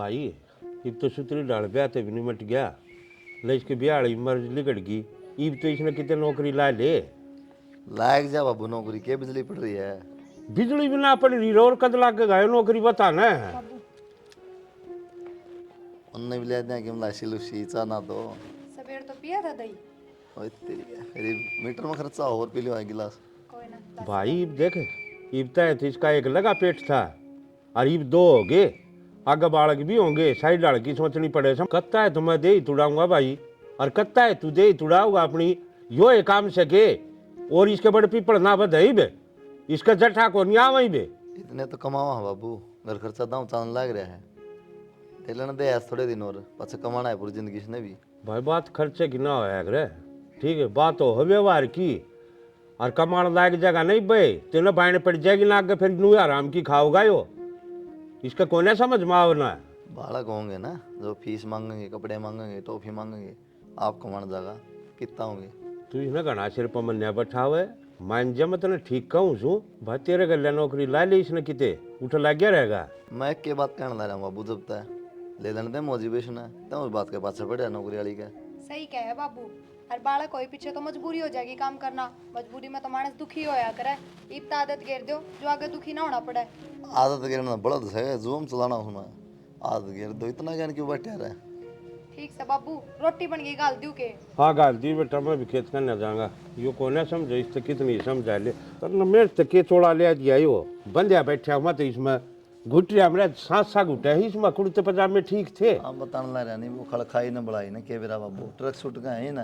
भाई इब तो सुतरी डाल ब्याह ते भी नहीं मट गया ले इसके ब्याह वाली मर्ज लिगड़ गई। इब तो इसने कितने नौकरी ला ले। लायक जा बाबू नौकरी के बिजली पड़ रही है। बिजली भी ना पड़ रही और कद लाग के गायो नौकरी बताना है। उनने भी ले दिया कि हम लाशी लुशी चा ना दो सवेर तो पिया था दही। ओए तेरी है फिर मीटर में खर्चा और पी लियो गिलास। कोई ना। भाई इब देख इब तय तो इसका एक लगा पेट था और इब दो हो गए आगे बालक भी होंगे साइड डाल की सोचनी पड़े सम कत्ता है तुम्हें दे ही तुड़ाऊंगा भाई और कत्ता है तू दे ही तुड़ाऊंगा अपनी यो एक काम सके और इसके बड़े पीपल ना बधाई बे इसका जट्ठा को नहीं आवई बे। इतने तो कमावा है बाबू घर खर्चा दाम चांद लाग रहा है ते लेने दे आज थोड़े दिन और पाछे कमाना है पूरी जिंदगी इसने भी। भाई बात खर्चे की ना होया करे ठीक है बात हो व्यवहार की और कमाने लायक जगह नहीं बे तेने बायने पड़ जाएगी ना आगे फिर नू आराम की खाओगा यो इसका कोने समझ में आवना है। बालक होंगे ना जो फीस मांगेंगे कपड़े मांगेंगे टॉफी मांगेंगे आप कमाने जागा कितना होंगे। तू इसने घना सिर पर मन्या बैठावे मान जा मैं तेने ठीक कहूँ छू भाई तेरे गले नौकरी ला ली इसने किते उठ लग गया रहेगा। मैं के बात कहने ला रहा हूँ बाबू जब तक ले लेने दे मोटिवेशन है तो उस बात के पाछे पड़े नौकरी वाली का। सही कह है बाबू हर बालक कोई पीछे तो मजबूरी हो जाएगी काम करना मजबूरी में तो मानस दुखी होया करे इब तो आदत गिर दो जो आगे दुखी ना होना पड़े। आदत गिरना बड़ा है जुम चलाना होना आदत गिर दो इतना ज्ञान क्यों बैठे रहे। ठीक से बाबू रोटी बन गई गाल दू के। हाँ गाल दी बेटा मैं भी खेत करने जाऊंगा यो कोने समझे इस तक कितनी समझा ले पर मेरे तक के चोड़ा ले दिया यो बंदिया बैठा मत इसमें घुटिया मेरा सांस सा घुटा है इसमें कुर्ते पजामे ठीक थे। हम बताने ला रहा नहीं वो खड़ खाई न बढ़ाई न के बेरा बाबू ट्रक छूट गए हैं ना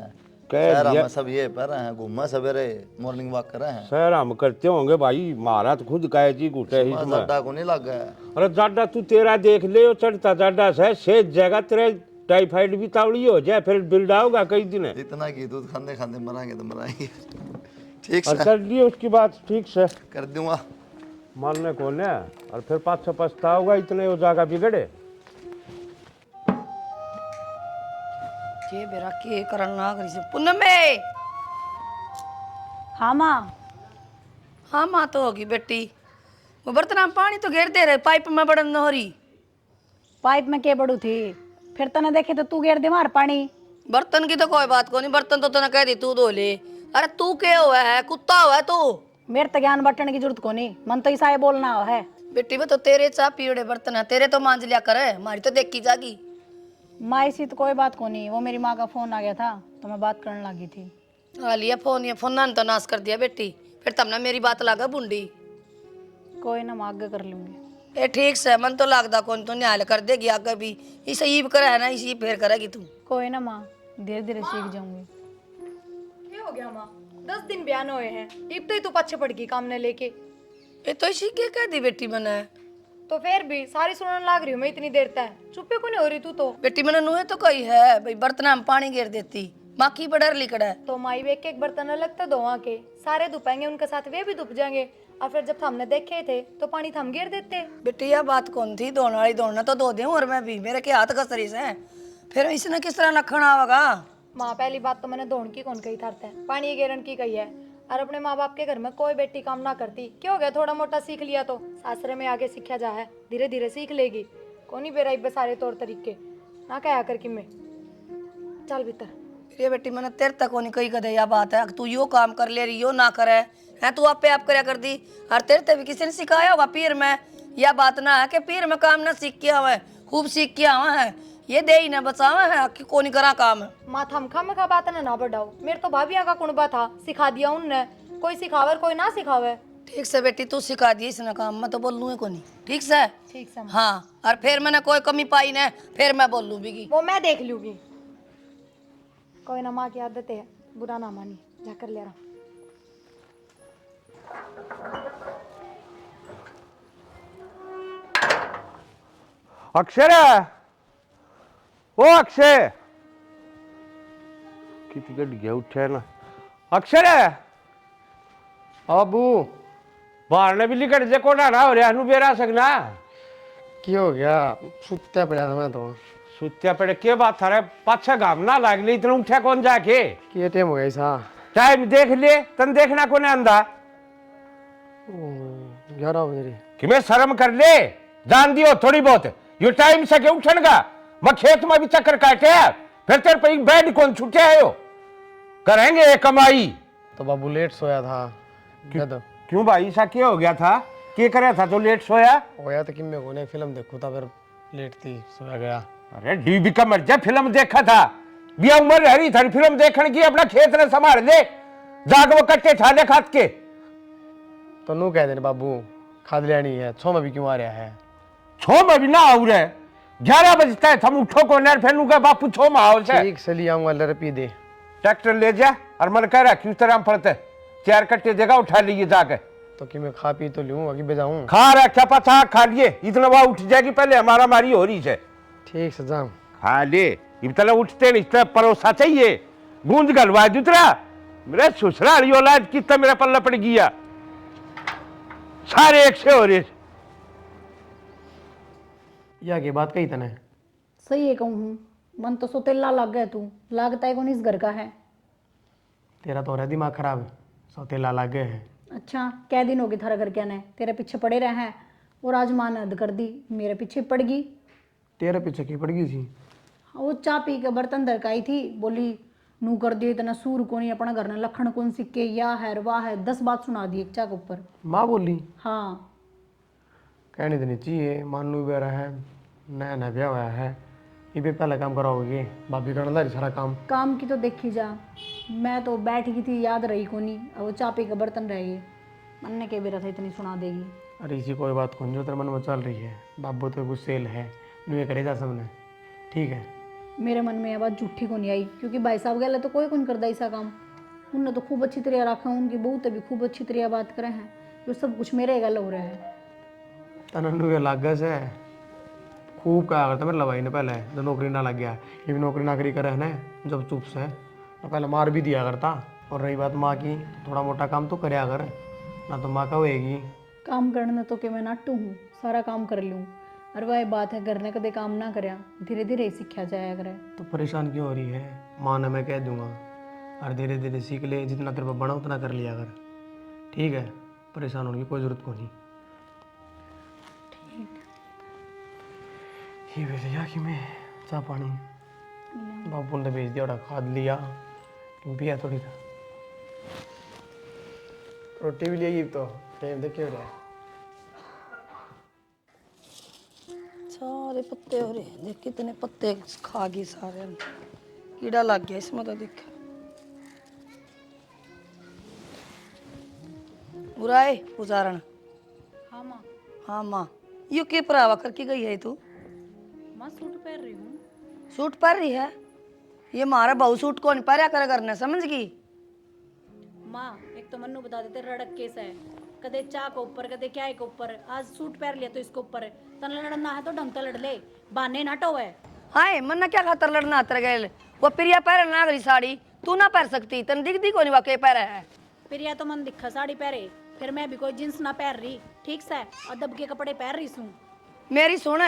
कह शहर दिया में सब ये पर हैं घूमा सवेरे मॉर्निंग वॉक कर रहे हैं। सर हम करते होंगे भाई मारा तो खुद का जी घुटे है इसमें। ज्यादा को नहीं लग गया। अरे जाडा तू तेरा देख ले वो चढ़ता जाडा से सेज जगह तेरे टाइफाइड भी तावड़ी हो जाए फिर बिल्डा होगा कई दिन। इतना की दूध खाने खाने मराएंगे तो मराएंगे। ठीक और से कर लिए उसकी बात ठीक से कर दूंगा मानने को ने और फिर पाछा पछताओगा इतने वो जागा बिगड़े। ये बेरा के करन ना करी से पुनम में। हाँ माँ। हाँ माँ तो होगी बेटी वो बर्तन में पानी तो घेर दे रहे पाइप में बड़न नहरी। पाइप में के बड़ू थी फिर तने देखे तो तू घेर दे मार पानी। बर्तन की तो कोई बात को नहीं बर्तन तो तने कह दी तू धो ले। अरे तू के हुआ है कुत्ता हुआ है तू। मेरे तो ज्ञान बटने की जरूरत को नहीं मन तो ईसा बोलना है। बेटी वो तो तेरे चा पीड़े बर्तन है तेरे तो मांझ लिया करे हमारी तो देखी जागी। माँ इसी तो कोई बात को नहीं वो मेरी माँ का फोन आ गया था तो मैं बात करने लगी थी। आ लिया फोन ये फोन ने तो नाश कर दिया बेटी फिर तुमने मेरी बात लगा बुंडी। कोई ना मैं आगे कर लूंगी। ए ठीक से मन तो लगदा कौन तो न्याय कर देगी आगे भी इसे ईब करे है ना इसी फेर करेगी तू। कोई ना माँ धीरे धीरे सीख जाऊंगी। क्या हो गया माँ 10 दिन बयान हुए हैं इब तो ही तू पीछे पड़ गई काम ने लेके। ये तो इसी के कह दी बेटी मैंने। तो फिर भी सारी सुनने लाग रही हूँ मैं इतनी देर तक चुप्पे को नहीं हो रही तू तो। बेटी मैंने नुहे तो कही है भाई बर्तन में पानी गिर देती माँ की बडर लिकड़ा है। तो माई वे एक बर्तन अलग तो धोवा के सारे धुपाएंगे उनके साथ वे भी धुप जाएंगे और फिर जब हमने देखे थे तो पानी थम गिर देते। बेटी यह बात कौन थी धोने वाली धोना तो धो दूं और मैं भी मेरे के हाथ कसरी से फिर इसने किस तरह नखण आवेगा। माँ पहली बात तो मैंने धोन की कौन कही था पानी गिरन की कही है और अपने माँ बाप के घर में कोई बेटी काम ना करती क्यों हो गया थोड़ा मोटा सीख लिया तो सासरे में आगे सीखा जा है धीरे धीरे सीख लेगी कौन बेरा इब्बे सारे तौर तरीके ना कहा कर कि मैं चल भीतर। ये बेटी मैंने तेरे तक नहीं कही कदे यह बात है तू यो काम कर ले रही यो ना करे है तू आपे आप करया कर दी और तेरे ते भी किसी ने सिखाया होगा पीर में यह बात ना है कि पीर में काम ना सीख के आवे खूब सीख के आवा है ये दे ही ना बचावा है कि कोनी करा काम। माथा हम खम का बात ना बढ़ाओ मेरे तो भाभी का कुणबा था सिखा दिया उनने कोई सिखावे कोई ना सिखावे। ठीक से बेटी तू सिखा दी इसने काम मैं तो बोल लूँ को नहीं ठीक से। ठीक से हाँ और फिर मैंने कोई कमी पाई ना फिर मैं बोल लूँ भी वो मैं देख लूंगी कोई ना माँ की आदत है बुरा ना मानी जाकर ले रहा। अक्षर ओ अक्षय कितनी गड्डी गया उठे ना अक्षर आबू बाहर ने भी लिकट जे कोना ना हो रहा नु बेरा सकना की हो गया सुत्ता पड़ा था मैं तो सुत्या पड़े के बात थारे पाछा घाम ना लाग ली इतना उठा कौन जाके के टाइम हो गया सा टाइम देख ले तन देखना कोने अंधा 11 बजे कि मैं शर्म कर ले जान दियो थोड़ी बहुत यो टाइम से के उठन का मैं खेत में भी चक्कर काटे है फिर तेरे पे बेड कौन छूटे है यो करेंगे ये कमाई। तो बाबू लेट सोया था जद क्यों भाई ऐसा क्या हो गया था क्या करे था तो लेट सोया। होया तो कि मैं कोने फिल्म देखूं था फिर लेट थी सोया गया। अरे डीबी का मर जा फिल्म देखा था बिया उम्र हरी थारी फिल्म देखने की अपना खेत ने संभाल ले जाग वो कट्टे ठाने खात के। तो नू कह देने बाबू खाद लेनी है 6 में भी क्यों आ रहा है। 6 में भी ना आओ रे 11 बजता है थम उठो को नर फेनू का बापू 6 में आओ से ठीक से ले आऊंगा लर पी दे। ट्रैक्टर ले जा और मन कह रहा क्यों तरह फरते 4 कट्टे जगह उठा लीजिए जाके। तो कि मैं खा पी तो लूं अभी बजाऊं। खा रहा क्या पता खा लिए इतना वहां उठ जाएगी पहले हमारा मारी हो रही है। ठीक से जाऊं खा ले इतना उठते नहीं इतना परोसा चाहिए गूंज गलवा दूसरा मेरे ससुराल औलाद कितना मेरा पल्ला पड़ गया सारे एक से हो रहे। या की बात कही तने सही है कहूँ हूँ मन तो सोतेला लग गया तू लागता है कौन इस घर का है। तेरा तो हो रहा है दिमाग खराब सौतेला लाग गए हैं। अच्छा क्या दिन हो गए थारा घर क्या ने तेरे पीछे पड़े रहे हैं और आज माँ ने हद कर दी मेरे पीछे पड़ गई। तेरे पीछे की पड़ गई थी। वो चाय पी के बर्तन दरकाई थी बोली नू कर दिए इतना सूर को नहीं अपना घर ने लखन कौन सिक्के या है वाह है 10 बात सुना दी एक चा के ऊपर। माँ बोली हाँ कहनी देनी चाहिए मानू भी रहा है नया नया ब्याह हुआ है ये भी पहले काम कराओगे भाभी करना था सारा काम की तो देखी जा मैं तो बैठ गई थी याद रही को नहीं अब वो चाय पी के बर्तन रह गए मन ने कह बेरा था इतनी सुना देगी। अरे इसी कोई बात कौन जो तेरे मन में चल रही है बाबू तो गुस्सेल है ये करेगा सबने ठीक है। मेरे मन में यह बात झूठी को नहीं आई क्योंकि भाई साहब गए तो कोई कौन करता ऐसा काम उनने तो खूब अच्छी तरह रखा उनकी बहू तभी खूब अच्छी तरह बात करे हैं जो सब कुछ मेरे गल हो रहा है। तनू के लाग से खूब कहा करता मेरे लवाई ने पहले जब नौकरी ना लग गया ये भी नौकरी नाकरी करे है ना जब चुप से तो पहले मार भी दिया करता। और रही बात माँ की थोड़ा मोटा काम तो करे अगर ना तो माँ का होएगी काम करने तो कि मैं नाटू हूँ सारा काम कर लूँ और वह बात है घर ने कदे काम ना करया धीरे धीरे ही सीखा जाया करे। तो परेशान क्यों हो रही है माँ ने मैं कह दूंगा और धीरे धीरे सीख ले जितना तेरे पर बना उतना कर लिया कर ठीक है परेशान होने की कोई जरूरत को नहीं। ये भैया कि मैं चाह पानी बाबू ने भेज दिया खाद लिया पिया थोड़ी था रोटी भी लिया तो टाइम देखे हो रहा है। सारे पत्ते हो रहे देख कितने पत्ते खा गए सारे कीड़ा लग गया इसमें तो देख बुराई उदाहरण। हाँ माँ। हाँ माँ यू के परावा करके गई है तू। माँ सूट पहन रही हूँ। सूट पहन रही है ये मारा बहु सूट कौन पहरा कर करना समझ गई। माँ एक तो मन्नू बता देते रड़क केस है कदे चा के ऊपर कदे क्या के ऊपर आज सूट पहन लिया तो इसके ऊपर तन लड़ना है तो ढंग से लड़ ले बहाने ना टोवे। हाय मन क्या खातर लड़ना आतर गए वो प्रिया पहर ना गई साड़ी तू ना पहन सकती तन दिख दी कोनी वाकई पहरा है। प्रिया तो मन दिखा साड़ी पहरे फिर मैं भी कोई जींस ना पहन रही ठीक से और दब के कपड़े पहन रही हूँ। मेरी सुन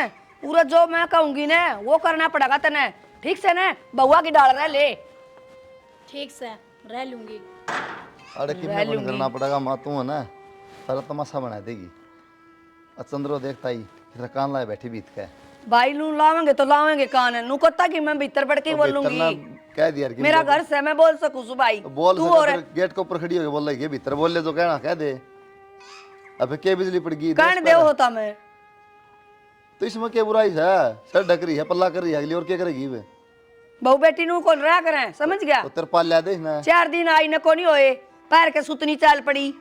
पूरा जो मैं कहूंगी ना वो करना पड़ेगा तने ठीक से ना बउआ की डाल रहा ले। ठीक से रह लूंगी। अरे कि मैं बंद करना पड़ेगा माँ तू है ना सारा तमाशा बना देगी। चंद्रो देखता ही इधर कान लाए बैठी बीत के भाई नू लावेंगे तो लावेंगे कान नू कोता कि मैं भीतर बैठ के बोलूंगी कह दिया कि मेरा घर से मैं बोल सकूं सु भाई बोल तू सके और फिर गेट के ऊपर खड़ी होके बोल रही है भीतर बोल ले जो कहना कह दे। अबे क्या बिजली पड़ गई कहने दे होता मैं तो इसमें क्या बुराई है सर ढक रही है पल्ला कर रही है अगली और क्या करेगी वे बहू बेटी नू कौन रहा करें समझ गया तो तेरे पाल ला दे ना 4 दिन आई न कोनी होए पैर के सुतनी चाल पड़ी।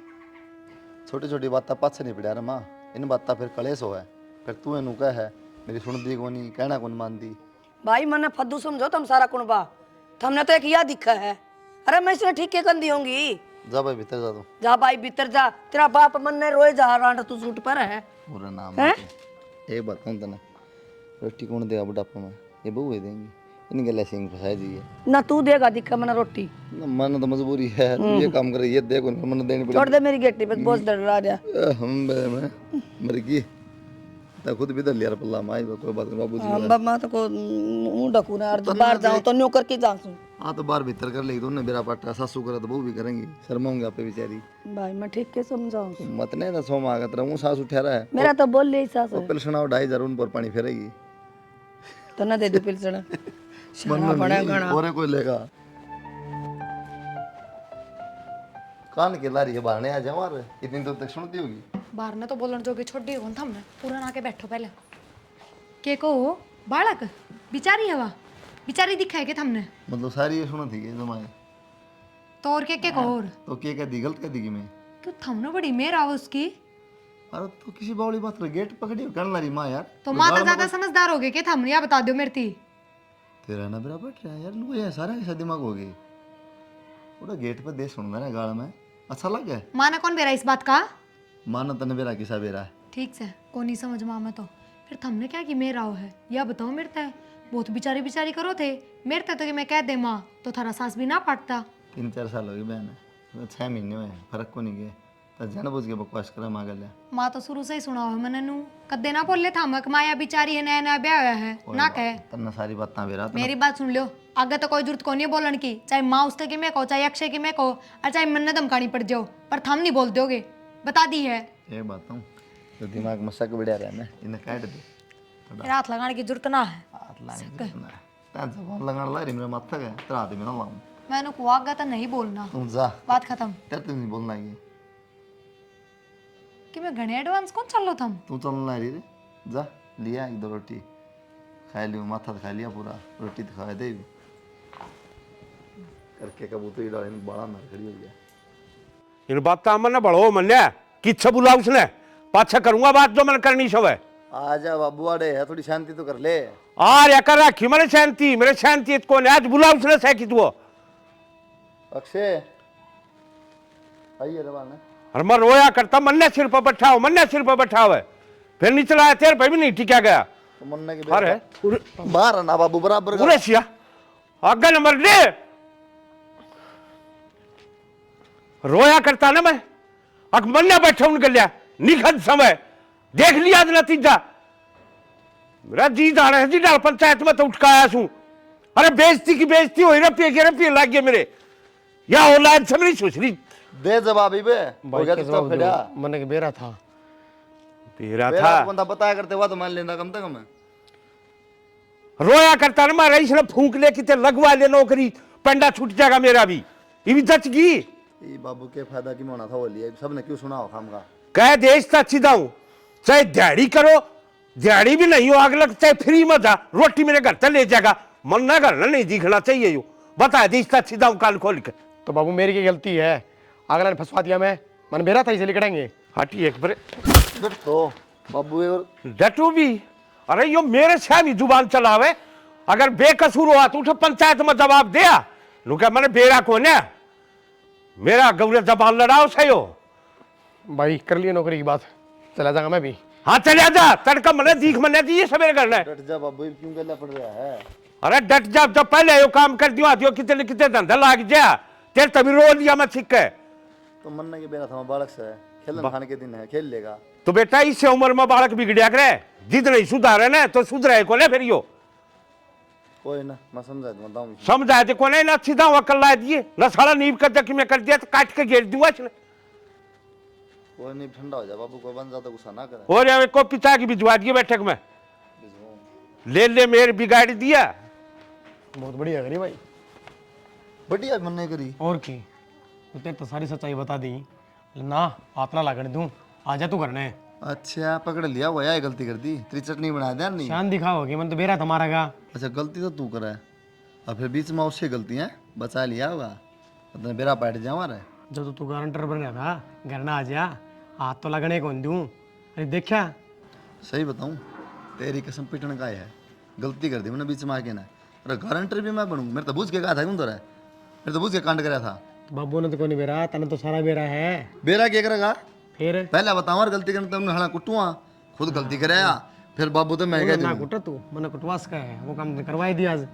छोटी छोटी बातें पाछे नहीं पड़ा रे माँ इन बातें फिर कलेश हो है फिर तू इनू कह है मेरी सुन दी कोनी कहना कौन मान दी। भाई मने फद्दू समझो तुम सारा कुणबा हमने तो एक या दिखा है। अरे मैं इसने ठीक के कंदी होंगी जा भाई भीतर जा तू जा भाई भीतर जा तेरा बाप मन ने रोए जा रांड तू सूट पर है पूरा नाम एक बात कहूं तने रोटी कौन देगा बुढ़ापा में ये बहू देंगी इन गले सिंह फसाई दी है ना तू देगा दिखा मना रोटी मन तो मजबूरी है तू ये काम कर ये देखो मन देनी छोड़ दे मेरी गेटी पे बोझ डर रहा जा हम मैं मर गई तो खुद भी तो लिया पल्ला माई कोई बात नहीं बाबू जी मैं तो को मुंह ढकू ना और बाहर जाऊं तो न्यू करके जाऊं। हाँ तो बाहर भीतर कर लेगी तो बेरा पाटा सासू करे तो वो भी करेंगी शर्माऊंगी आप पे बेचारी भाई मैं ठीक के समझाऊं। मत नहीं ना सोमा आगत रहूं सासू ठहरा है मेरा तो बोल ले सास वो पिलसना 2,500 उन पर पानी फेरेगी तो ना दे दो पिलसड़ा शाना मन बड़ा नहीं घना और कोई लेगा कान के लारी है बाहर नहीं आ जाओ यार इतनी दूर तक सुनती होगी बाहर ने तो बोलन जोगे छोड़ दी कौन थमने पूरा आके बैठो पहले के को बालक बिचारी हवा बिचारी दिखाए के थमने मतलब सारी ये सुना थी जमाए तो और के और तो क्या दी गलत कह दी मैं क्यों थमने बड़ी मेर आवा उसकी अरे तो किसी बावली बात कर गेट पकड़ी कर लारी माँ यार तो माँ तो ज्यादा समझदार हो गए के थमने या बता दो मेरी थी तेरा ना बेरा बैठ रहा है यार नु ये सारा ऐसा दिमाग हो गई पूरा गेट पे दे सुन रहा है गाल में अच्छा लग गया माँ ने कौन बेरा इस बात का माना तने बेरा किसा बेरा है ठीक से को नहीं समझ माँ में तो फिर थमने क्या कि मेरा हो है या बताओ मेरता है बहुत बिचारी बिचारी करो थे मेरता तो कि मैं कह दे माँ तो थारा सास भी ना पाटता 3-4 साल हो गए बहन 6 महीने हुए फर्क को नहीं गए तो जान बुझ के बकवास करा मांग लिया माँ तो शुरू से ही सुना हो मैंने नू कदे ना बोले था मक माया बिचारी है नया नया ब्याह हुआ है ना कहे तन्ना सारी बातें बेरा मेरी बात सुन लो आगे तो कोई जरूरत को नहीं बोलन की चाहे माँ उसके की मैं कहो चाहे अक्षय की मैं कहो और चाहे मन धमकानी पड़ जाओ पर थम नहीं बोल दोगे बता दी है ये बात हूँ तो दिमाग में शक बढ़िया रहा ना इन्हें काट दे मेरा हाथ लगाने की जरूरत ना है हाथ लाने जबान लगाने ला रही मेरा माथा का तेरा हाथ में ना लाऊं मैंने को आगा तो नहीं बोलना तुम जा बात खत्म तेरे तो नहीं बोलना ये कि मैं घने एडवांस कौन चल लो थम तू चलना रही रे जा लिया 1-2 रोटी खा लियो माथा तो खा लिया पूरा रोटी तो खा दे करके कबूतर डाले बड़ा ना खड़ी हो गया इन बात मन बढ़ो मन किच्छा बुला उसने पाछा करूंगा बात जो मैंने करनी सब है आजा बाबू आड़े है थोड़ी शांति तो कर ले आर या कर रखी मेरे शांति कौन है आज बुला उसने सह की तू अक्षय आइए रवाना और मैं रोया करता मन ने सिर पर बैठा हो मन ने सिर पर बैठा हुआ है फिर नहीं चलाया तेरे पे भी नहीं टिका गया तो मन्ना की अरे बाहर ना बाबू बराबर का पूरे सिया आगे नंबर दे रोया करता ना मैं अक मन ने बैठा उनके लिया निखत समय देख लिया नतीजा मेरा जी जा रहा है जी डाल पंचायत में तो उठकाया सू अरे बेइज्जती की बेइज्जती हो रही लग गए मेरे या औलाद से मेरी सुसरी दे जवाब ही बे हो गया तो फिरा मन के बेरा था तेरा मेरा था बंदा बताया करते हुआ तो मान लेना कम से कम रोया करता ना मैं रईस ने फूंक ले कि ते लगवा ले नौकरी पंडा छूट जाएगा मेरा भी ये भी दच गई ये बाबू के फायदा की होना था वो लिए सबने क्यों सुना हो खाम का कह देश तो अच्छी दाऊ चाहे दिहाड़ी करो दिहाड़ी भी नहीं हो आग लग चाहे फ्री में जा रोटी मेरे घर तक ले जाएगा मन ना घर ना नहीं दिखना चाहिए यो बता देश तो अच्छी दाऊ कान खोल के तो बाबू मेरी की गलती है अगला ने फंसवा दिया मैं मन बेरा था इसे निकलेंगे हटी एक बार तो बाबू और डटू भी अरे यो मेरे सामी जुबान चलावे अगर बेकसूर हुआ तो उठ पंचायत में जवाब दिया लुका मैंने बेरा कौन है मेरा गौरव जबान लड़ाओ सही हो भाई कर लिए नौकरी की बात चला जाऊंगा मैं भी हाँ चले जा तड़का मने दीख मने दी सवेरे करना है डट जा बाबू ये क्यों गला पड़ रहा है अरे डट जा जब पहले यो काम कर दियो आदियो कितने कितने धंधा लाग जा तेरे तभी रो लिया मैं छिक के तो मन्ना के बेरा था बालक से खेलन खाने के दिन है खेल लेगा तो बेटा इससे उम्र में बालक बिगड़िया करे जिद नहीं सुधारे ना तो सुधरे को फिर यो कोई ना मैं समझा दूंगा दाऊं समझाए थे कोने ना सीधा वकल ला दिए ना साला नींव कर जबकि मैं कर दिया तो काट के घेर दूंगा इसने कोई नहीं ठंडा हो जा बाबू को बन जाता गुस्सा ना करे और यार को पिता की भिजवा दिए बैठक में ले मेरे बिगाड़ दिया बहुत बढ़िया करी भाई बढ़िया मन्ने करी और की तेरे तो सारी सच्चाई बता दी ना हाथ ना लागने दूं आजा तू करने अच्छा पकड़ लिया वो यार गलती कर दी तेरी चटनी बना दिया नहीं शान दिखाओगे मन तो बेरा तुम्हारा का अच्छा गलती तो तू करा है और फिर बीच में उससे गलती है बचा लिया होगा मतलब बेरा बैठ जाओ रे जब तू गारंटर बन गया था घर ना आ जा हाथ तो लगने कौन दूं अरे देखा सही बताऊं तेरी कसम पिटने का है गलती कर दी मैंने बीच में आके ना अरे गारंटर भी मैं बनूँ मेरे तो बूझ के कहा था क्यों तो रहा मेरे तो बूझ के कांड कराया था बाबू ने तो कोई बेरा तने तो सारा बेरा है बेरा क्या करेगा फिर पहले बताओ और गलती करने तुमने हला कुटुआ खुद गलती कराया फिर बाबू तो मैं कह ना दूं कुटा तू मैंने कुटवास का है वो काम करवाई दिया आज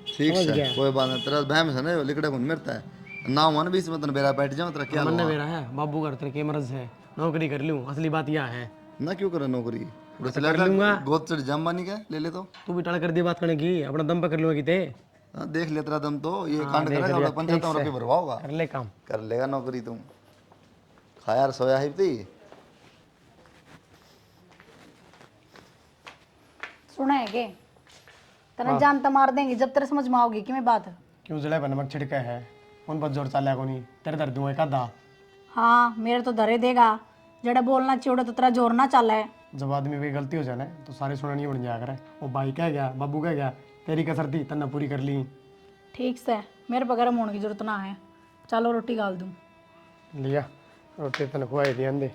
ठीक है कोई बात नहीं तेरा बहम से ना लिकड़ा कौन मरता है ना हुआ ना बीच में तेरा बेरा बैठ जाओ तेरा क्या मन बेरा है बाबू घर तेरे के मर्ज है नौकरी कर लूं असली बात यह है ना क्यों करे नौकरी उड़ा चला लूंगा गोद चढ़ जाम बानी का ले ले तो तू भी टाल कर दी बात करने की, अपना दम पे कर लूंगा किते। हाँ, देख ले तेरा दम तो ये कांड करेगा और 75 रुपये भरवा होगा कर ले काम। कर लेगा नौकरी तुम खा यार सोया है भी सुना है के तना जान तो मार देंगे जब तेरे समझ में आओगी कि मैं बात। क्यों जड़े पर नमक छिड़का है, उन पर जोर चाल को नहीं, तेरे दर्द हुए का। हाँ मेरे तो धरे देगा, जड़ा बोलना चाहिए तो तेरा जोर ना चल है। जब आदमी कोई गलती हो जाए ना तो सारे सुना नहीं उड़ जाया करे। वो भाई कह गया, बाबू कह गया, तेरी कसर थी तन्ना पूरी कर ली। ठीक से मेरे पर गर्म होने की जरूरत ना है, चलो रोटी गाल दूँ। लिया रोटी तन खुआई दी अंधे।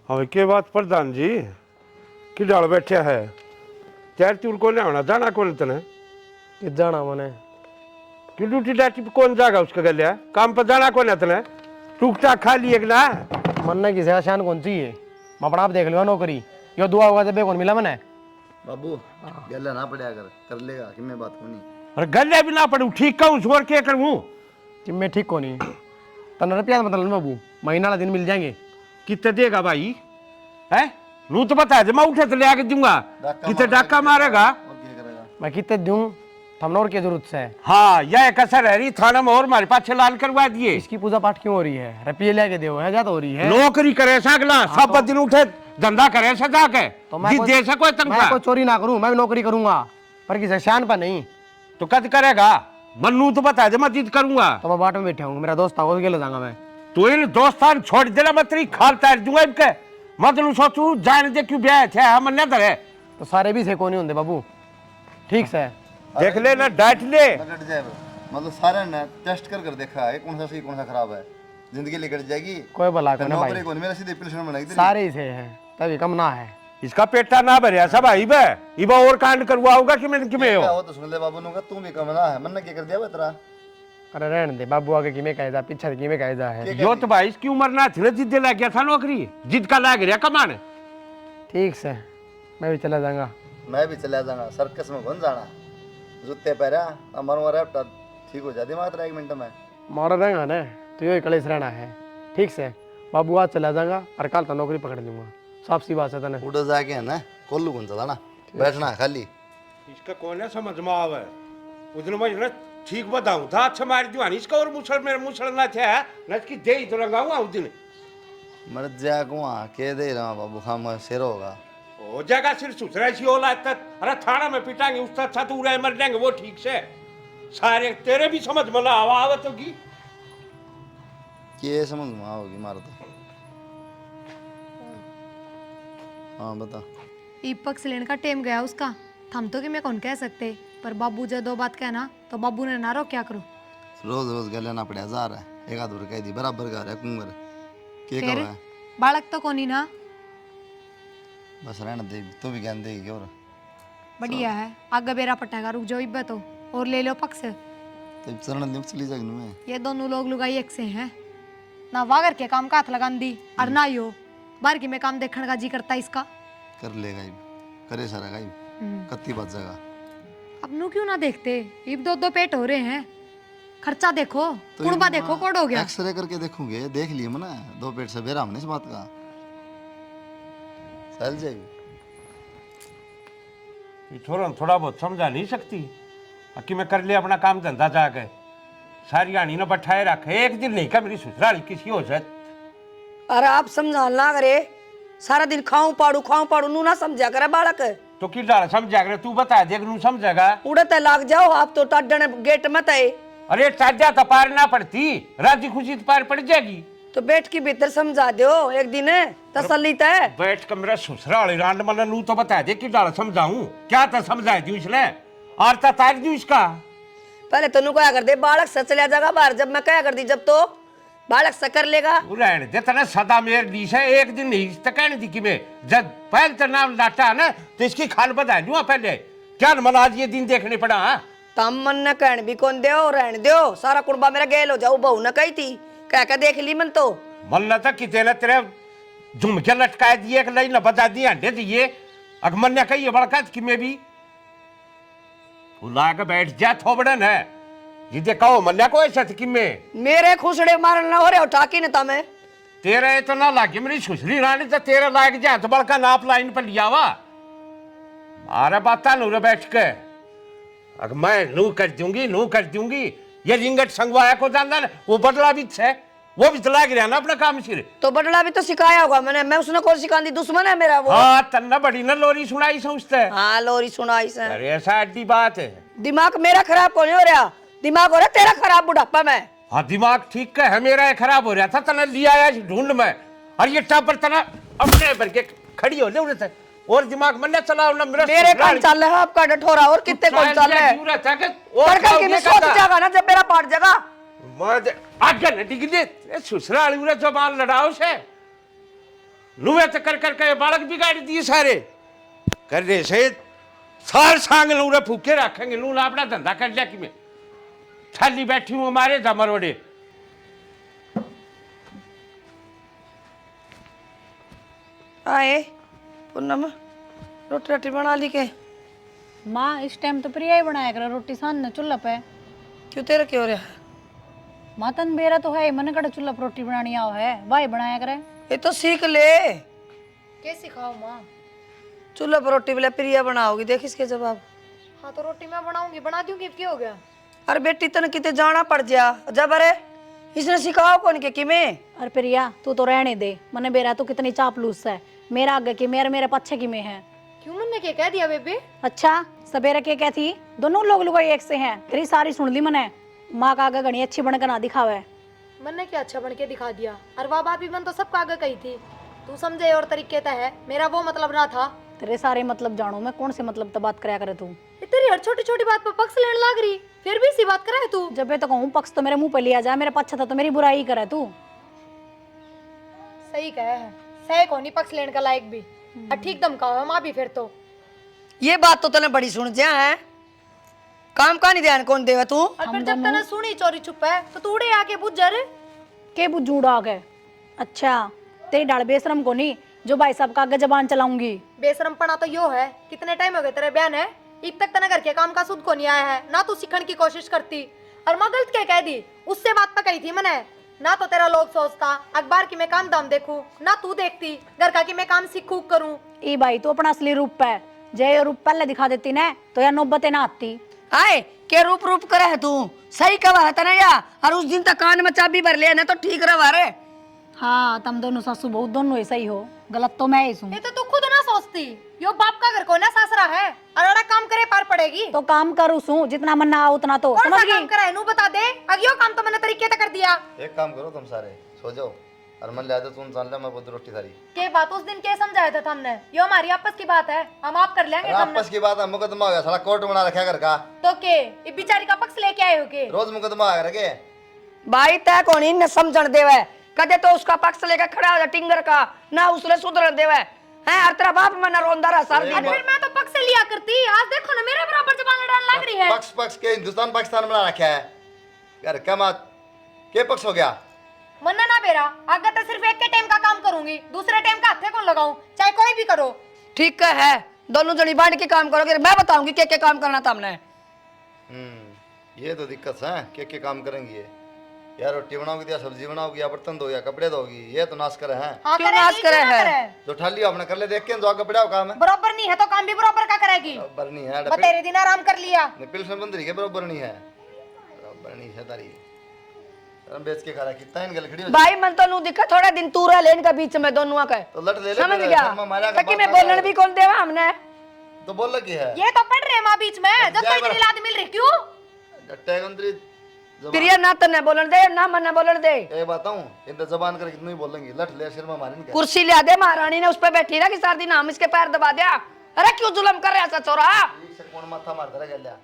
હવે કે વાત પ્રધાનજી કે ડાળ બેઠ્યા હે ત્યાર તું કોને આવਣਾ જાਣਾ કોને તને कि जाना मैंने कि ड्यूटी डाटी पे कौन जाएगा उसका गलिया काम पर जाना कौन है तने टूक टाक खा लिए कि ना मरना की सेवा शान कौन चाहिए। मैं अपना आप देख लूँगा नौकरी, यो दुआ होगा जब कौन मिला मैंने। बाबू गला ना पड़ा कर लेगा कि मैं बात को नहीं अरे गलिया भी ना पड़ू ठीक कहूँ छोड़ के करूँ कि मैं ठीक को नहीं तन रुपया मतलब बाबू महीना वाला दिन मिल जाएंगे। कितने देगा भाई है नू तो बता दे मैं उठे तो ले आके दूंगा कितने डाका मारेगा और क्या करेगा मैं कितने दूँ थमने और क्या जरूरत है। हाँ यह कसर है रही थाना में और हमारे पास लाल करवा दिए इसकी पूजा पाठ क्यों हो रही है, रुपये लेके दो है ज्यादा हो रही है। नौकरी करे सगला सब दिन उठे धंधा करे सजा के तो मैं दे सको मैं तनख्वाह कोई चोरी ना करूँ, मैं भी नौकरी करूंगा पर किसी शान पर नहीं। तो कद करेगा मन्नू तो बता दे मैं जिद करूंगा तो मैं बाट में बैठा हूँ, मेरा दोस्त आओ ले जाऊंगा मैं। तू इन दोस्तान छोड़ देना मत रही खाल तार दूंगा इनके मतलब सोचू जान दे क्यों ब्याह थे हम न धरे तो सारे भी से को नहीं होंगे बाबू, ठीक से देख ले ना डांट ले कट जाए मतलब सारे ने टेस्ट कर देखा है कौन सा सही कौन सा खराब है जिंदगी लेकर जाएगी कोई भला को ना नौकरी भाई, को नहीं मेरा सीधे पिलसन बनाई सारे ही से है तभी कम ना है। इसका पेटा ना भरिया सब आई बे इबा और कांड करवाऊंगा कि मैं किमे हो हो तो सुन ले बाबू नुका तू भी कम ना है मन ने क्या कर दिया बे तेरा अरे रहने दे बाबू आगे किमे कहे जा पीछे किमे कहे जा है। यो तो भाई इसकी उम्र ना थी जिद लग गया था नौकरी जिद का लाग रहा कमान ठीक से मैं भी चला जाऊंगा। मैं भी चला जाऊंगा सर्कस में कौन जाना जूते पहरा अमर मर ठीक हो जाती मात्र 1 मिनट में मोरा रहेगा ना तो यो कलेश रहना है। ठीक से बाबू आज चला जाऊंगा और कल तो नौकरी पकड़ लूंगा, साफ सी बात है तने। उड़ जाके है ना कोल्लू कौन सा ना बैठना है खाली इसका कौन है समझ में आवे उधर मैं ना ठीक बताऊं था अच्छा मार दियो इसका और मुसल मेरे मुसल ना थे न की दे तो लगाऊंगा उस दिन मर जा कुआ के दे रहा बाबू खाम शेर होगा हो जाएगा सिर सुसरा सी होला तक अरे थाना में पिटाएंगे उसका अच्छा तू रहे मर जाएंगे वो ठीक से सारे तेरे भी समझ में ना आवत होगी के समझ में आओगी मार तो हाँ बता दीपक से लेने का टेम गया उसका थम तो कि मैं कौन कह सकते पर बाबू जो 2 बात कहना तो बाबू ने ना रो क्या करूं रोज रोज गले ना पड़ा जा रहा है एक आध कह दी बराबर का रहा है कुंगर के फिर कहो है बालक तो कोनी ना बस रहने दे तू भी ज्ञान देगी और बढ़िया है आगे बेरा पटेगा रुक जाओ इब्बत हो और ले लो पक्ष तो चरण दिन चली जाएगी मैं ये दोनों लोग लुगाई एक से हैं ना वागर के काम का हाथ लगान दी और ना यो बाहर की में काम देखने का जी करता इसका कर लेगा ये करे सारा गाइब कत्ती बात जगह अब नु क्यों ना देखते इब 2 पेट हो रहे हैं खर्चा देखो तो कुड़बा ये देखो कोड हो गया एक्सरे करके देखोगे देख लिए मना 2 पेट से बेरा हमने इस बात का चल जाएगी ये छोरा थोड़ा बहुत समझा नहीं सकती कि मैं कर लिया अपना काम धंधा जाके सारी आनी ना बैठाए रखे एक दिन नहीं का मेरी ससुराल किसी हो जाए अरे आप समझा ना करे सारा दिन खाऊं पाड़ू नू ना समझा करे बालक तो कि डाल समझा करे तू बता देख नू समझेगा उड़ते लाग जाओ आप तो टाडने गेट मत आए अरे साजा तो पार ना पड़ती राजी खुशी तो पार पड़ जाएगी तो बैठ के भीतर समझा दो एक दिन तसल्ली तय बैठ कर मेरा ससुराल रांड मन नू तो बता दे कि डाल समझाऊं क्या तो समझा दू इसने और तो तार दू इसका पहले तनु क्या कर दे बालक से चला जाएगा बाहर जब मैं क्या कर दी जब तो बालक से कर लेगा रहने दे तना सदा मेरे दी से एक दिन नहीं तो कहने दी कि मैं जब पहले तो नाम लाटा ना तो इसकी खाल बता दूँ पहले क्या मन आज ये दिन देखने पड़ा हाँ तम मन न कहन भी कौन दो रहने दो सारा कुड़बा मेरा गेल हो जाओ बहू न कही थी कह के देख ली मन तो मन न था किते न तेरे झुमके लटकाए दिए कि नहीं न बता दिए अंडे दिए अगर मन ने कही बड़का कि मैं भी फुला के बैठ जा थोबड़न है जिदे कहो मन को ऐसा कि मैं मेरे खुसड़े मारन न हो रहे हो ठाकी न तमे तेरा ये तो ना लागे मेरी सुसरी रानी तो तेरा लाग जा तो बड़का नाप लाइन पर लिया वा अरे बात नूरे बैठ के अगर मैं नू कर दूंगी ये रिंगट संगवाया को जानता ना वो बदला भी है वो भी चला गया ना अपना काम सिर तो बटला भी तो सिखाया होगा मैंने, मैं उसने कौन सिखा दी, दुश्मन है मेरा वो। हाँ तन्ना बड़ी ना लोरी सुनाई सोचते है हाँ लोरी सुनाई से। अरे ऐसा अड्डी बात है दिमाग मेरा खराब कौन हो रहा, दिमाग हो रहा तेरा खराब बुढ़ापा में। हाँ दिमाग ठीक का है मेरा खराब हो रहा था तना लिया आया ढूंढ में और ये टापर तना अपने भर के खड़ी हो ले उड़े थे और दिमाग में न चला ना मेरे कौन चल रहा है आपका डठोरा और कितने कौन चल रहा है पढ़कर की मैं सोच जागा ना जब मेरा पाट जगा आगे न डिग दे ससुराल उरे जबान लड़ाओ से नुवे तो कर के बालक बिगाड़ दिए सारे कर दे से सार सांग नूरे फूके रखेंगे नू अपना धंधा कर लिया कि मैं थाली बैठी हूँ हमारे दमरोड़े आए पूनम रोटी रोटी बना ली के। माँ इस टाइम तो प्रिया ही बनाया कर रोटी सामने चूल्हा पे। क्यों तेरा क्यों हो रहा है? माँ तन बेरा तो है मन कड़ा चूल्हा पर रोटी बनानी आओ है भाई बनाया करे। ये तो सीख ले, क्या सिखाओ माँ? चूल्हा पर रोटी बोले प्रिया बनाओगी, देख इसके जवाब। हाँ तो रोटी मैं बनाऊंगी, बना दूंगी, क्या हो गया? अरे बेटी तने किते जाना पड़ जा जब, अरे इसने सिखाओ कौन के किमें। अरे प्रिया तू तो रहने दे, मने बेरा तू कितनी चापलूस है, मेरा आगे की मेरे पीछे की में है। क्यों मैंने क्या कह दिया बेबे? अच्छा सवेरे के क्या थी, दोनों लोग लुगाई एक से हैं, तेरी सारी सुन ली मैंने। माँ का आगे घनी अच्छी बनकर ना दिखावे। मैंने क्या अच्छा बन के दिखा दिया? और वाह बात भी मन तो सबका आगे कही थी, तू समझे और तरीके तो है, मेरा वो मतलब ना था। तेरे सारे मतलब जानू मैं, कौन से मतलब तो बात कराया करे तू? ये तेरी हर छोटी छोटी बात पर पक्ष लेने लग रही, फिर भी इसी बात करे तू। जब मैं तो कहूँ पक्ष तो मेरे मुंह पे लिया जाए, मेरे पक्ष था तो मेरी बुराई करे तू। सही कहे है, सही को नहीं पक्ष लेने का लायक भी, और ठीक धमकाओ माँ भी फिर तो। ये बात तो तने बड़ी सुन जा है, काम का नहीं ध्यान कौन देवा तू। और फिर जब तने सुनी चोरी छुप है तो तू उड़े आके बुझ जा रे। के बुझूड़ा आ गए? अच्छा तेरी डाल बेशरम को नहीं जो भाई साहब का आगे जबान चलाऊंगी। बेशरमपना तो यो है, कितने टाइम हो गए तेरे बयान है, अब तक तने घर के काम का सुध को नहीं आया है, ना तू सीखने की कोशिश करती। और मैं गलत क्या कह दी, उससे बात पकड़ी थी मैंने, ना तो तेरा लोग सोचता अखबार की मैं काम दाम देखूं, ना तू देखती घर का की मैं काम सीखू करूं। ई भाई तू अपना असली रूप है, जय रूप पहले दिखा देती ना तो यार नौबतें ना आती। आए के रूप रूप करे है तू, सही कहा है तना या, और उस दिन तक कान में चाबी भर ले ना तो ठीक रहा रे। हाँ तुम दोनों सासू बहू दोनों ऐसा ही हो, गलत तो मैं ही हूँ। ये तो तू खुद ना सोचती, यो बाप का घर को ना सासरा है, और अड़ा काम करे पार पड़ेगी। तो काम करूँ सू जितना मन ना उतना तो कौन सा समझ काम गई। करा है नू बता दे, अगियो काम तो मैंने तरीके से कर दिया। एक काम करो तुम सारे सो जाओ और मन लिया तुम जान ले मैं बहुत रोटी थारी के बात उस दिन के समझाया था हमने, यो हमारी आपस की बात है, हम आप कर लेंगे हमने। आपस की बात है, मुकदमा हो गया साला कोर्ट बना रखा घर का, तो के ये बेचारी का पक्ष लेके आए हो के? रोज मुकदमा आ रखे। भाई तय कौन इन समझण देवे, कदे तो उसका पक्ष लेकर खड़ा हो जा टिंगर का, ना उसने सुधर देवे है, और तेरा बाप मना रोंदा रहा सार दिन। फिर मैं तो पक्ष से लिया करती, आज देखो ना मेरे बराबर जबान लड़ाने लग रही है। पक्ष पक्ष के हिंदुस्तान पाकिस्तान बना रखा है घर का, मत के पक्ष हो गया। मन्ना ना बेरा, आगे तो सिर्फ एक के टाइम का काम करूंगी, दूसरे टाइम का हाथे कौन लगाऊं, चाहे कोई भी करो। ठीक है दोनों जनी बांट के काम करोगे, मैं बताऊंगी के काम करना था हमने। ये तो दिक्कत है, के काम करेंगी ये, या रोटी बनाओगी या सब्जी बनाओगी या बर्तन धोगी या कपड़े धोगी, ये तो नाश करे हैं। हाँ, क्यों करेगी, नाश करे क्यों ना है? करे? जो ठाली अपने कर ले, देख के जो आगे बढ़िया काम है। बराबर नहीं है तो काम भी बराबर का करेगी। बराबर नहीं है, मैं तेरे दिन आराम कर लिया। निपिल से बंदरी के बराबर नहीं है, बराबर नहीं है तारी हम बेच के खा रहा कितना इन गल खड़ी हो। भाई मन तो नू दिखा थोड़ा दिन तू रह लेन का बीच में दोनों का, तो लट ले ले, समझ फिर गया शर्मा मारा का ताकि बात मैं ना बोलने करे। भी कौन देवा हमने। तो बोल लगी है ये तो पढ़ रहे माँ बीच में, जब जाए तक इतनी लाद मिल रही क्यों? जट्टे गंदरी प्रिया ना तो न बोलन दे ना मन बोलन दे। ए बताऊं इन जबान कर कितनी बोलेंगी, लट ले शर्मा मारी नहीं। कुर्सी लिया दे, महारानी ने उस पे बैठी ना कि सारा दिन हम इसके पैर दबा दिया। अरे क्यों जुल्म कर रहा है चोरा? ठीक से कौन माथा मारता रह गया।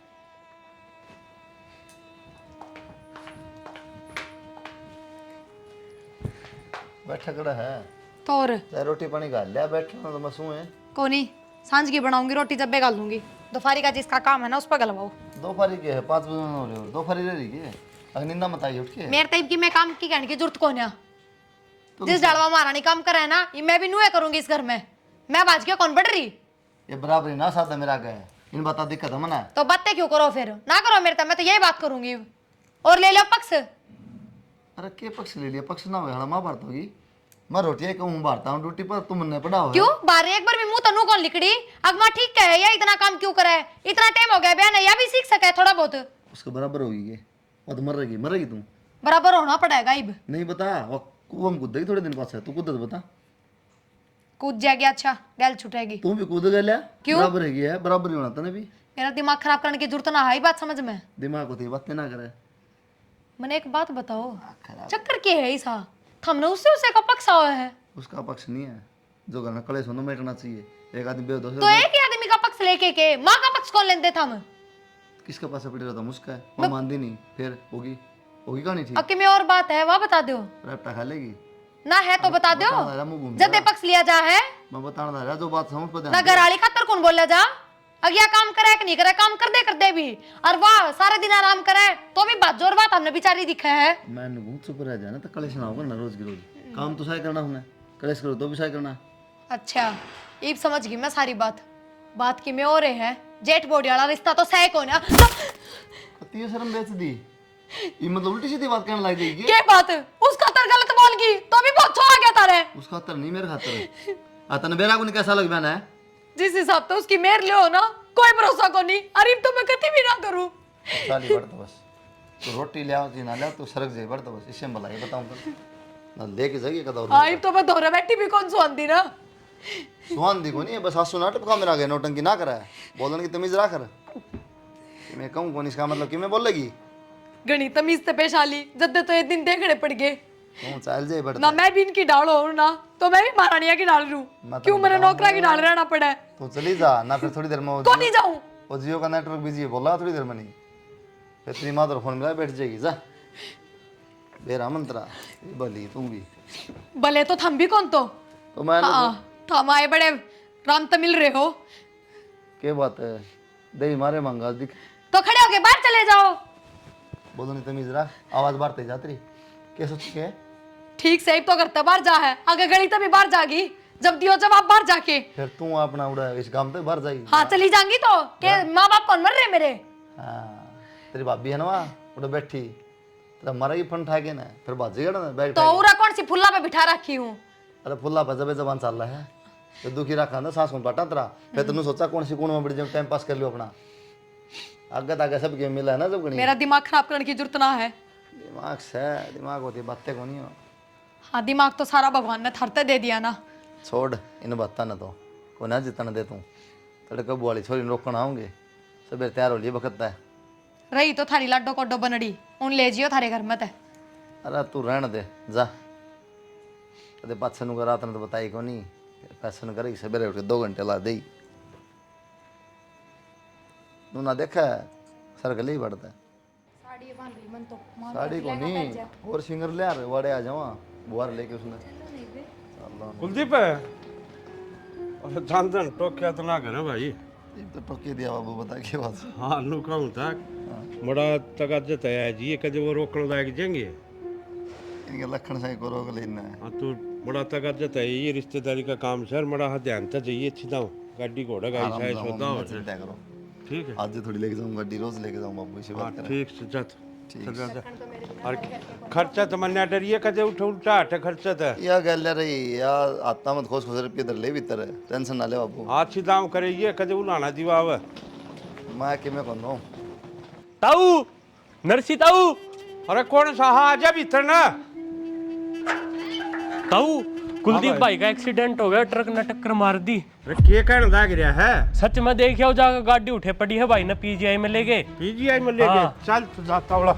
बैठा कड़ा है तो और चाहे रोटी पानी खा लिया, बैठना तो मसू है। कोनी सांझ की बनाऊंगी रोटी, जब बेगाल दूंगी, दोपहरी का जिसका काम है ना उस पर गलवाओ। दोपहरी के है 5 बजे हो रहे हो, दोपहरी रह रही है अगर निंदा मत आई उठ के। मेरे टाइप की मैं काम की कहने की जरूरत कौन है? जिस डालवा महारानी काम कर रहा है ना, ये मैं भी नुए करूंगी इस घर में, मैं बाज के कौन बढ़ रही? ये बराबरी ना साथ मेरा गए इन बता दिक्कत है मना। तो बातें क्यों करो फिर, ना करो मेरे तक, मैं तो यही बात करूंगी। और ले लो पक्ष। अरे के पक्ष ले लिया, पक्ष ना हो महाभारत होगी। मैं रोटी कहूँ बारता हूँ ड्यूटी पर, तुम ने पढ़ा हो क्यों बारे एक बार भी मुंह तनु कौन लिकड़ी अगमा ठीक कहे या इतना काम क्यों करे, इतना टाइम हो गया बयान या भी सीख सके थोड़ा बहुत। उसके बराबर होगी ये, वो तो मरेगी तुम। बराबर होना पड़ेगा इब। नहीं बता वो कुआं में कूदेगी थोड़े दिन पास है, तू कूद तो बता। कूद जाएगी, अच्छा गैल छुटेगी। तू भी कूद गया क्यों? बराबर है बराबर ही होना था ना भी। मेरा दिमाग खराब करने की जरूरत ना है, बात समझ में। दिमाग को थी बातें ना करे। मैंने एक बात बताओ, चक्कर क्या है ऐसा, हमने उससे उसे का पक्ष हुआ है। उसका पक्ष नहीं है, जो घर में कलेश होना मिटना चाहिए। एक आदमी बेदोष तो एक ही आदमी का पक्ष लेके के माँ का पक्ष कौन लेते थे हम? किसके पास पड़ी रहता मुझका है, वो मानती नहीं, फिर होगी कहानी ठीक। अक्की में और बात है, वह बता दो रैप्टा खा लेगी ना, है तो बता दो। जब पक्ष लिया जा है मैं बताना रहा जो बात समझ पर ना, घराली खातर कौन बोला जा, अगिया काम करे कि नहीं करे, काम कर दे भी, और वाह सारे दिन आराम करे तो भी बात जोर बात हमने बेचारी दिखा है। मैं बहुत चुप रह जाना तो कलेश ना होगा ना, रोज की रोज काम तो सही करना हमने, कलेश करो तो भी सही करना। अच्छा अब समझ गई मैं सारी बात की में और है, जेठ बोडी वाला रिश्ता तो सही कौन है। तीन शर्म बेच दी, ये मतलब उल्टी सीधी बात करने लग गई। क्या बात, उसका तर गलत बोल गई तो भी बहुत छो आ गया तारे। उसका खातर नहीं मेरे खातर आता ना, बेरा को नहीं कैसा लग बहना है। जिस हिसाब तो उसकी मेर ले हो ना, कोई भरोसा को नहीं, अरे तो मैं कभी भी ना करूं। साली बढ़ तो बस, तो रोटी ले आओ कि ना ले आओ, तो सरक जाए बढ़ तो बस, इससे मैं भलाई बताऊं तो ना लेके जाइए कदा। आई तो मैं धोरे बैठी भी कौन सुनती ना, सुहान दी को नहीं है, बस आंसू नाटक का मेरा गया, नौटंकी ना करा है, बोलने की तमीज रहा कर। मैं कहूँ कौन इसका मतलब कि मैं बोलेगी गणी तमीज ते पेश आली, जब तो एक दिन देखने पड़ गए तुम चल जाए बढ़ ना, मैं भी इनकी डाल हूं ना, तो मैं भी महारानिया की डाल लूं, क्यों मेरे नौकरा की डाल रहना पड़ा है। तो चली जा ना, फिर थोड़ी देर में तो नहीं जाऊं, वो जियो का नेटवर्क बिजी है, बोला थोड़ी देर में नहीं, फिर तेरी माँ तो फोन मिला बैठ जाएगी। जा बेरा मंत्रा भली तुम भी भले तो थम भी कौन तो मैं थम आए बड़े राम तो मिल रहे हो, क्या बात है, दही मारे मांगा दिख तो खड़े होके बाहर चले जाओ। बोलो नहीं तमीज रहा, आवाज बाढ़ते जाती रही, क्या सोच के है? ठीक से तो करते बाहर जा है, आगे गली तो भी बाहर जागी, जब दियो जवाब बाहर जाके। फिर तू अपना उड़ा इस काम तो बाहर जाएगी। हाँ चली जाऊंगी तो के माँ बाप कौन मर रहे मेरे। हाँ तेरी भाभी है ना वहाँ उड़ा बैठी, तेरा मारा ही फन ठाके ना, फिर बाजेगा ना बैठ। तो उरा कौन सी फुल्ला पे बिठा रखी हूँ। अरे फुल्ला बजा जबान चल रहा है, तो दुखी रखा ना सांस में पाटा तेरा, फिर तुमने सोचा कौन सी कौन में बढ़ जाऊँ, टाइम पास कर लियो अपना, आगे तागे सब गेम मिला है ना जब गणी। मेरा दिमाग खराब करने की जरूरत ना है। दिमाग से दिमाग होती बातें को नहीं हो। हाँ दिमाग तो सारा भगवान ने थरते दे दिया ना। छोड़ इन बातों ने, तो को ना जितना दे तू, तेरे कब वाली छोरी रोकना आऊंगे, सबेरे तैयार हो लिए बकता है। रही तो थारी लाडो कोडो बनड़ी, उन ले जियो थारे घर में ते। अरे तू रहने दे जा, कदे पाछे नु रात ने तो बताई को नहीं, पैसे न करेगी सबेरे उठ के 2 घंटे ला दे, तू ना देखा सर गले ही बढ़ता है। साड़ी को नहीं और सिंगर ले आ रहे वाड़े आ जाओ, बुआर लेके उसने कुलदीप और जानदन टोक्या तो ना करे भाई, तो टोके दिया बाबू, बता के बात। हाँ नु कहूँ था बड़ा तकाजत है जी, ये कदे वो रोकने लायक जाएंगे। इनके लखन से को रोक लेना है। हाँ तू बड़ा तकाजत है, ये रिश्तेदारी का काम सर, बड़ा ध्यान था चाहिए सीधा गाड़ी घोड़ा गाड़ी साइज होता हो। चिंता करो, ठीक है आज थोड़ी लेके जाऊंगा, गाड़ी रोज लेके जाऊंगा बाबू, इसी हाँ बात करें। ठीक से जा और खर्चा तो मन्या डरिए कदे उठ उल्टा हट खर्चा तो या गल रही या आता मत खोस खोस रुपये इधर ले भीतर है, टेंशन ना ले बाबू। आज ही दाम करे ये कदे उलाना दीवाव मैं कि मैं कौन ताऊ नरसी ताऊ। अरे कौन सा, हाँ आजा भीतर ना। ताऊ कुलदीप भाई का एक्सीडेंट हो गया, ट्रक ने टक्कर मार दी। अरे के कहने लाग रहा है? सच में देखियो जाकर गाड़ी उठे पड़ी है भाई ने, पीजीआई में ले गए। पीजीआई में ले गए, चल तू जाता बड़ा।